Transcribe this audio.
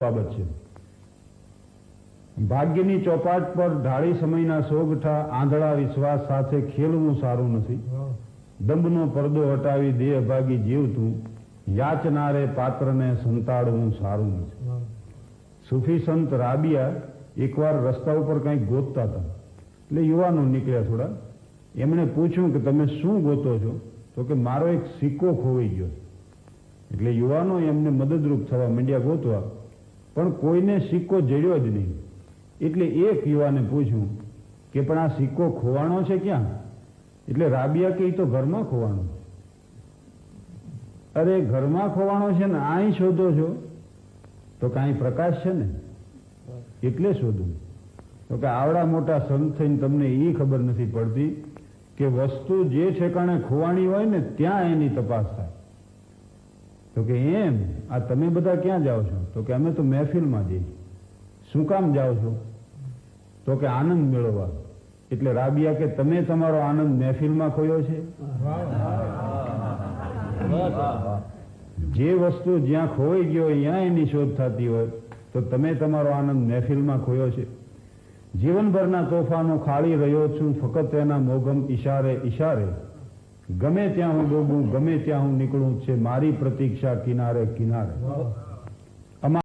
બાબત છે। ભાગ્યની ચોપાટ પર ઢાળી સમયના સોગઠા આંધળા વિશ્વાસ સાથે ખેલવું સારું નથી। દંભનો પડદો હટાવી દેહ ભાગી જીવતું યાચનારે પાત્રને સંતાડવું સારું નથી। સૂફી સંત રાબિયા એકવાર રસ્તા ઉપર કંઈક ગોતતા હતા, એટલે યુવાનો નીકળ્યા થોડા। એમણે પૂછ્યું કે તમે શું ગોતો છો? તો કે મારો એક સિક્કો ખોવાઈ ગયો। એટલે યુવાનો એમને મદદરૂપ થવા માંડ્યા ગોતવા, પણ કોઈને સિક્કો જડ્યો જ નહીં। એટલે એક યુવાને પૂછ્યું કે પણ આ સિક્કો ખોવાણો છે ક્યાં? એટલે રાબિયા કે એ તો ઘરમાં ખોવાણો છે। અરે ઘરમાં ખોવાણો છે ને અહીં શોધો છો? તો કાંઈ પ્રકાશ છે ને એટલે શોધું। તો કે આવડા મોટા સંત થઈને તમને એ ખબર નથી પડતી કે વસ્તુ જે ઠેકાણે ખોવાણી હોય ને ત્યાં એની તપાસ થાય। તો કે એમ આ તમે બધા ક્યાં જાઓ છો? તો કે અમે તો મહેફિલમાં જઈએ। શું કામ જાઓ છો? તો કે આનંદ મેળવવા। એટલે રાબિયા કે તમે તમારો આનંદ મહેફિલમાં ખોયો છે? જે વસ્તુ જ્યાં ખોવાઈ ગયો ત્યાં એની શોધ થતી હોય તો તમે તમારો આનંદ મહેફિલમાં ખોયો છે। જીવનભરના તોફાનો ખાળી રહ્યો છું ફક્ત એના મોગમ ઈશારે ઈશારે। ગમે ત્યાં હું ડૂબું, ગમે ત્યાં હું નીકળું છે મારી પ્રતીક્ષા કિનારે કિનારે।